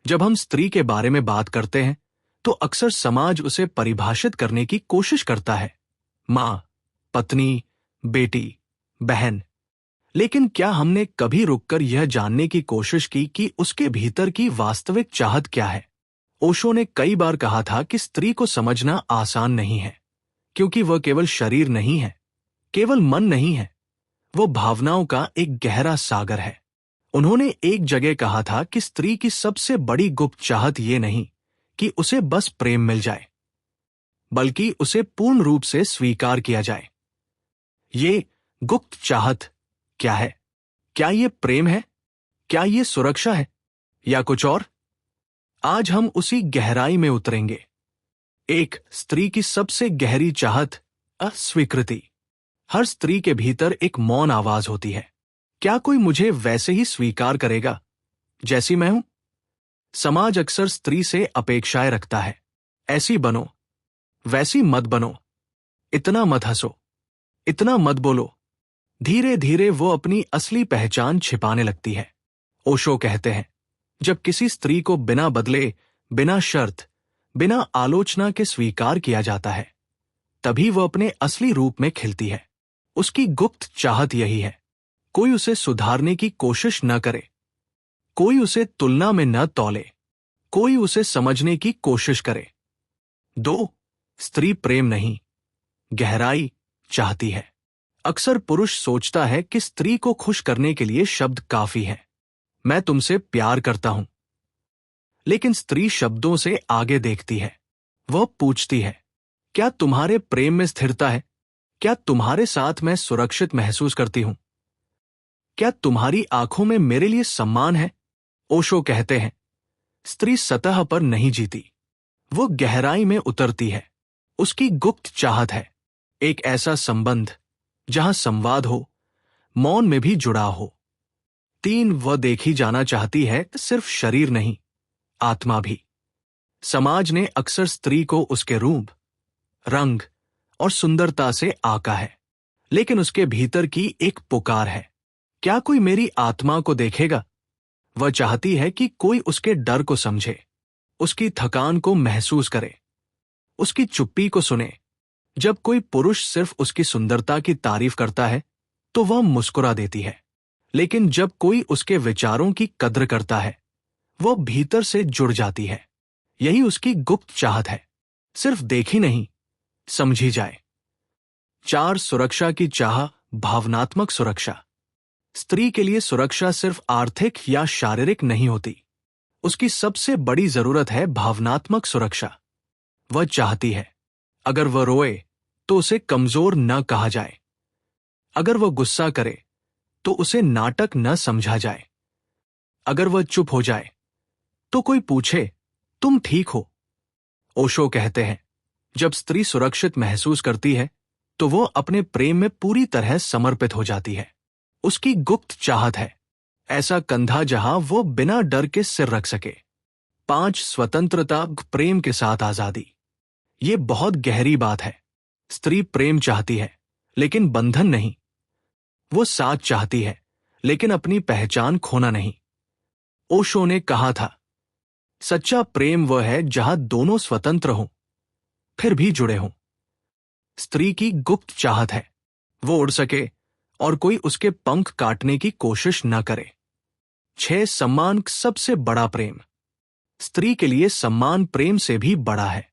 जब हम स्त्री के बारे में बात करते हैं तो अक्सर समाज उसे परिभाषित करने की कोशिश करता है। मां, पत्नी, बेटी, बहन। लेकिन क्या हमने कभी रुककर यह जानने की कोशिश की कि उसके भीतर की वास्तविक चाहत क्या है? ओशो ने कई बार कहा था कि स्त्री को समझना आसान नहीं है, क्योंकि वह केवल शरीर नहीं है, केवल मन नहीं है, वो भावनाओं का एक गहरा सागर है। उन्होंने एक जगह कहा था कि स्त्री की सबसे बड़ी गुप्त चाहत ये नहीं कि उसे बस प्रेम मिल जाए, बल्कि उसे पूर्ण रूप से स्वीकार किया जाए। ये गुप्त चाहत क्या है? क्या ये प्रेम है? क्या ये सुरक्षा है? या कुछ और? आज हम उसी गहराई में उतरेंगे। एक, स्त्री की सबसे गहरी चाहत, अस्वीकृति। हर स्त्री के भीतर एक मौन आवाज होती है। क्या कोई मुझे वैसे ही स्वीकार करेगा जैसी मैं हूं? समाज अक्सर स्त्री से अपेक्षाएं रखता है। ऐसी बनो, वैसी मत बनो, इतना मत हंसो, इतना मत बोलो। धीरे धीरे वो अपनी असली पहचान छिपाने लगती है। ओशो कहते हैं, जब किसी स्त्री को बिना बदले, बिना शर्त, बिना आलोचना के स्वीकार किया जाता है, तभी वह अपने असली रूप में खिलती है। उसकी गुप्त चाहत यही है। कोई उसे सुधारने की कोशिश न करे, कोई उसे तुलना में न तौले, कोई उसे समझने की कोशिश करे। 2, स्त्री प्रेम नहीं, गहराई चाहती है। अक्सर पुरुष सोचता है कि स्त्री को खुश करने के लिए शब्द काफी हैं। मैं तुमसे प्यार करता हूं। लेकिन स्त्री शब्दों से आगे देखती है। वह पूछती है, क्या तुम्हारे प्रेम में स्थिरता है? क्या तुम्हारे साथ मैं सुरक्षित महसूस करती हूं? क्या तुम्हारी आंखों में मेरे लिए सम्मान है? ओशो कहते हैं, स्त्री सतह पर नहीं जीती, वो गहराई में उतरती है। उसकी गुप्त चाहत है एक ऐसा संबंध जहां संवाद हो, मौन में भी जुड़ाव हो। 3, वह देखी जाना चाहती है सिर्फ शरीर नहीं, आत्मा भी। समाज ने अक्सर स्त्री को उसके रूप, रंग और सुंदरता से आका है, लेकिन उसके भीतर की एक पुकार है। क्या कोई मेरी आत्मा को देखेगा? वह चाहती है कि कोई उसके डर को समझे, उसकी थकान को महसूस करे, उसकी चुप्पी को सुने। जब कोई पुरुष सिर्फ उसकी सुंदरता की तारीफ करता है तो वह मुस्कुरा देती है, लेकिन जब कोई उसके विचारों की कद्र करता है, वह भीतर से जुड़ जाती है। यही उसकी गुप्त चाहत है, सिर्फ देखी नहीं, समझी जाए। 4, सुरक्षा की चाह, भावनात्मक सुरक्षा। स्त्री के लिए सुरक्षा सिर्फ आर्थिक या शारीरिक नहीं होती। उसकी सबसे बड़ी जरूरत है भावनात्मक सुरक्षा। वह चाहती है, अगर वह रोए तो उसे कमजोर न कहा जाए, अगर वह गुस्सा करे तो उसे नाटक न समझा जाए, अगर वह चुप हो जाए तो कोई पूछे, तुम ठीक हो? ओशो कहते हैं, जब स्त्री सुरक्षित महसूस करती है तो वो अपने प्रेम में पूरी तरह समर्पित हो जाती है। उसकी गुप्त चाहत है ऐसा कंधा जहां वो बिना डर के सिर रख सके। 5, स्वतंत्रता, प्रेम के साथ आजादी। ये बहुत गहरी बात है। स्त्री प्रेम चाहती है, लेकिन बंधन नहीं। वो साथ चाहती है, लेकिन अपनी पहचान खोना नहीं। ओशो ने कहा था, सच्चा प्रेम वह है जहां दोनों स्वतंत्र हों, फिर भी जुड़े हों। स्त्री की गुप्त चाहत है वो उड़ सके और कोई उसके पंख काटने की कोशिश न करे। 6, सम्मान, सबसे बड़ा प्रेम। स्त्री के लिए सम्मान प्रेम से भी बड़ा है।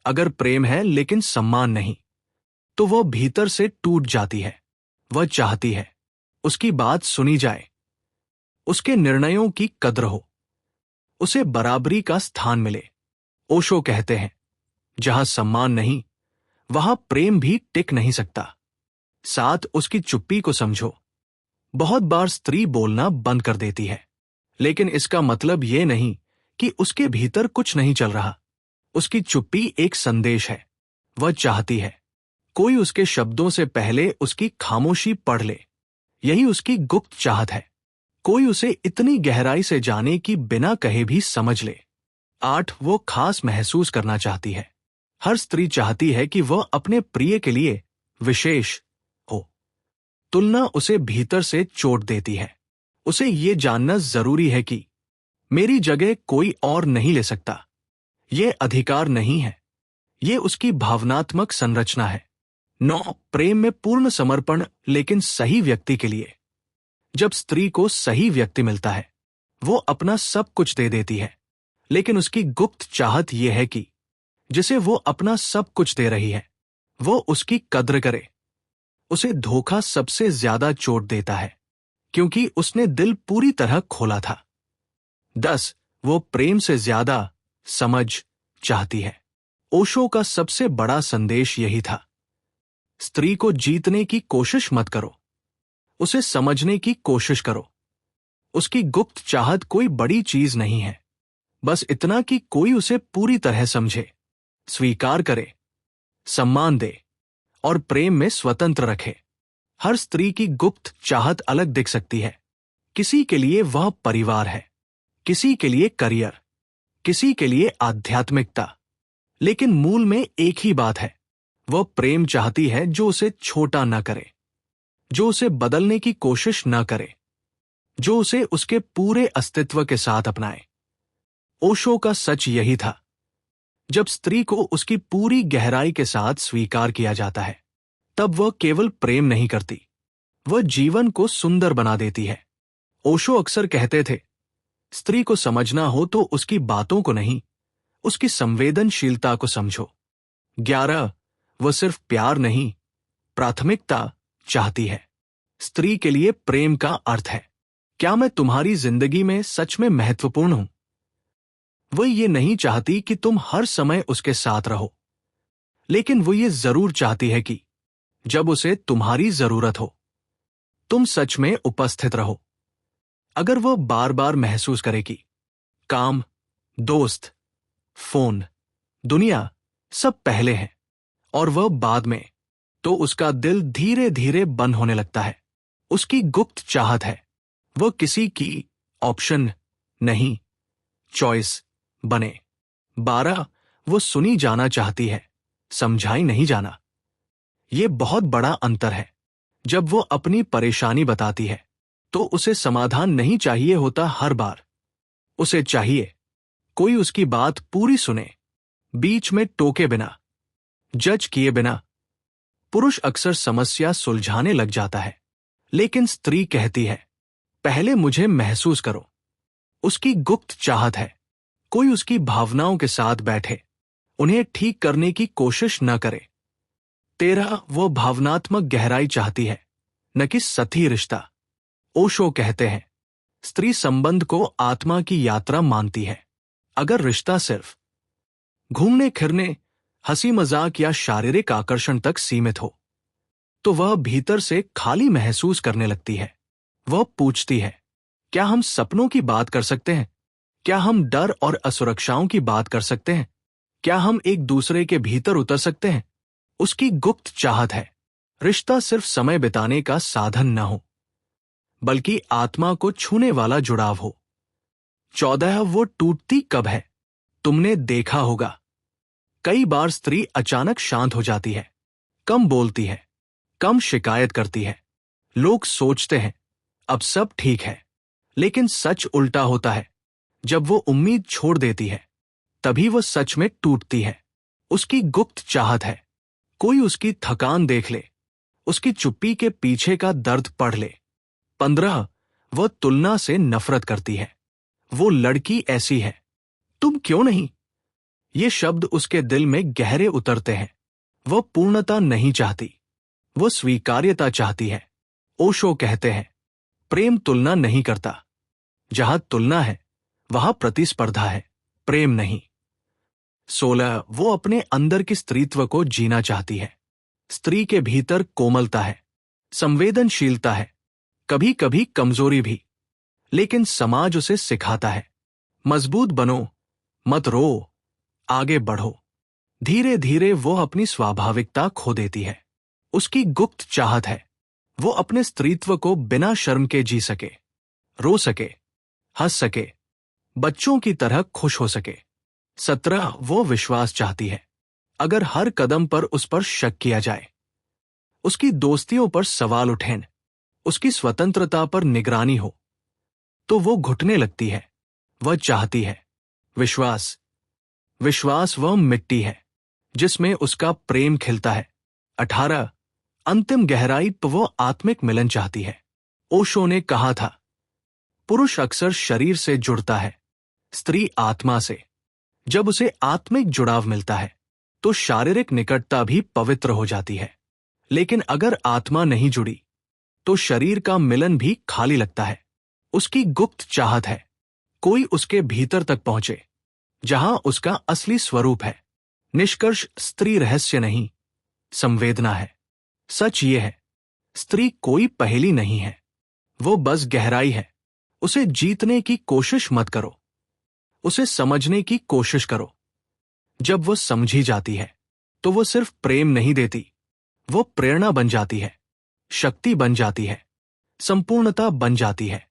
अगर प्रेम है लेकिन सम्मान नहीं, तो वह भीतर से टूट जाती है। वह चाहती है उसकी बात सुनी जाए, उसके निर्णयों की कद्र हो, उसे बराबरी का स्थान मिले। ओशो कहते हैं, जहां सम्मान नहीं, वहां प्रेम भी टिक नहीं सकता। 7, उसकी चुप्पी को समझो। बहुत बार स्त्री बोलना बंद कर देती है, लेकिन इसका मतलब यह नहीं कि उसके भीतर कुछ नहीं चल रहा। उसकी चुप्पी एक संदेश है। वह चाहती है कोई उसके शब्दों से पहले उसकी खामोशी पढ़ ले। यही उसकी गुप्त चाहत है। कोई उसे इतनी गहराई से जाने कि बिना कहे भी समझ ले। 8, वो खास महसूस करना चाहती है। हर स्त्री चाहती है कि वह अपने प्रिय के लिए विशेष हो। तुलना उसे भीतर से चोट देती है। उसे ये जानना जरूरी है कि मेरी जगह कोई और नहीं ले सकता। ये अधिकार नहीं है, ये उसकी भावनात्मक संरचना है। 9 प्रेम में पूर्ण समर्पण, लेकिन सही व्यक्ति के लिए। जब स्त्री को सही व्यक्ति मिलता है, वो अपना सब कुछ दे देती है, लेकिन उसकी गुप्त चाहत यह है कि जिसे वो अपना सब कुछ दे रही है, वो उसकी कद्र करे। उसे धोखा सबसे ज्यादा चोट देता है, क्योंकि उसने दिल पूरी तरह खोला था। 10 वो प्रेम से ज्यादा समझ चाहती है। ओशो का सबसे बड़ा संदेश यही था, स्त्री को जीतने की कोशिश मत करो, उसे समझने की कोशिश करो। उसकी गुप्त चाहत कोई बड़ी चीज नहीं है, बस इतना कि कोई उसे पूरी तरह समझे, स्वीकार करे, सम्मान दे और प्रेम में स्वतंत्र रखे। हर स्त्री की गुप्त चाहत अलग दिख सकती है। किसी के लिए वह परिवार है, किसी के लिए करियर, किसी के लिए आध्यात्मिकता, लेकिन मूल में एक ही बात है, वह प्रेम चाहती है जो उसे छोटा न करे, जो उसे बदलने की कोशिश न करे, जो उसे उसके पूरे अस्तित्व के साथ अपनाए। ओशो का सच यही था, जब स्त्री को उसकी पूरी गहराई के साथ स्वीकार किया जाता है, तब वह केवल प्रेम नहीं करती, वह जीवन को सुंदर बना देती है। ओशो अक्सर कहते थे, स्त्री को समझना हो तो उसकी बातों को नहीं, उसकी संवेदनशीलता को समझो। 11 वह सिर्फ प्यार नहीं, प्राथमिकता चाहती है। स्त्री के लिए प्रेम का अर्थ है, क्या मैं तुम्हारी जिंदगी में सच में महत्वपूर्ण हूं? वह ये नहीं चाहती कि तुम हर समय उसके साथ रहो, लेकिन वो ये जरूर चाहती है कि जब उसे तुम्हारी जरूरत हो, तुम सच में उपस्थित रहो। अगर वह बार बार महसूस करे कि काम, दोस्त, फोन, दुनिया सब पहले हैं और वह बाद में, तो उसका दिल धीरे धीरे बंद होने लगता है। उसकी गुप्त चाहत है, वह किसी की ऑप्शन नहीं, चॉइस बने। 12 वो सुनी जाना चाहती है, समझाई नहीं जाना। यह बहुत बड़ा अंतर है। जब वो अपनी परेशानी बताती है, तो उसे समाधान नहीं चाहिए होता हर बार। उसे चाहिए कोई उसकी बात पूरी सुने, बीच में टोके बिना, जज किए बिना। पुरुष अक्सर समस्या सुलझाने लग जाता है, लेकिन स्त्री कहती है, पहले मुझे महसूस करो। उसकी गुप्त चाहत है, कोई उसकी भावनाओं के साथ बैठे, उन्हें ठीक करने की कोशिश न करे। 13 वो भावनात्मक गहराई चाहती है, न कि सतही रिश्ता। ओशो कहते हैं, स्त्री संबंध को आत्मा की यात्रा मानती है। अगर रिश्ता सिर्फ घूमने फिरने, हंसी मजाक या शारीरिक आकर्षण तक सीमित हो, तो वह भीतर से खाली महसूस करने लगती है। वह पूछती है, क्या हम सपनों की बात कर सकते हैं? क्या हम डर और असुरक्षाओं की बात कर सकते हैं? क्या हम एक दूसरे के भीतर उतर सकते हैं? उसकी गुप्त चाहत है, रिश्ता सिर्फ समय बिताने का साधन न हो, बल्कि आत्मा को छूने वाला जुड़ाव हो। 14 वो टूटती कब है? तुमने देखा होगा, कई बार स्त्री अचानक शांत हो जाती है, कम बोलती है, कम शिकायत करती है। लोग सोचते हैं अब सब ठीक है, लेकिन सच उल्टा होता है। जब वो उम्मीद छोड़ देती है, तभी वो सच में टूटती है। उसकी गुप्त चाहत है, कोई उसकी थकान देख ले, उसकी चुप्पी के पीछे का दर्द पढ़ ले। 15 वह तुलना से नफरत करती है। वो लड़की ऐसी है, तुम क्यों नहीं? ये शब्द उसके दिल में गहरे उतरते हैं। वह पूर्णता नहीं चाहती, वो स्वीकार्यता चाहती है। ओशो कहते हैं, प्रेम तुलना नहीं करता, जहां तुलना है वहां प्रतिस्पर्धा है, प्रेम नहीं। 16 वो अपने अंदर की स्त्रीत्व को जीना चाहती है। स्त्री के भीतर कोमलता है, संवेदनशीलता है, कभी कभी कमजोरी भी, लेकिन समाज उसे सिखाता है, मजबूत बनो, मत रो, आगे बढ़ो। धीरे धीरे वो अपनी स्वाभाविकता खो देती है। उसकी गुप्त चाहत है, वो अपने स्त्रीत्व को बिना शर्म के जी सके, रो सके, हंस सके, बच्चों की तरह खुश हो सके। 17 वो विश्वास चाहती है, अगर हर कदम पर उस पर शक किया जाए, उसकी दोस्तियों पर सवाल उठें, उसकी स्वतंत्रता पर निगरानी हो, तो वो घुटने लगती है। वह चाहती है। विश्वास, विश्वास वह मिट्टी है जिसमें उसका प्रेम खिलता है। 18 अंतिम गहराई पर वो आत्मिक मिलन चाहती है। ओशो ने कहा था, पुरुष अक्सर शरीर से जुड़ता है, स्त्री आत्मा से। जब उसे आत्मिक जुड़ाव मिलता है तो शारीरिक निकटता भी पवित्र हो जाती है। लेकिन अगर आत्मा नहीं जुड़ी तो शरीर का मिलन भी खाली लगता है। उसकी गुप्त चाहत है कोई उसके भीतर तक पहुंचे, जहां उसका असली स्वरूप है। निष्कर्ष, स्त्री रहस्य नहीं, संवेदना है। सच ये है, स्त्री कोई पहेली नहीं है, वो बस गहराई है। उसे जीतने की कोशिश मत करो, उसे समझने की कोशिश करो। जब वो समझी जाती है तो वो सिर्फ प्रेम नहीं देती, वो प्रेरणा बन जाती है, शक्ति बन जाती है, संपूर्णता बन जाती है।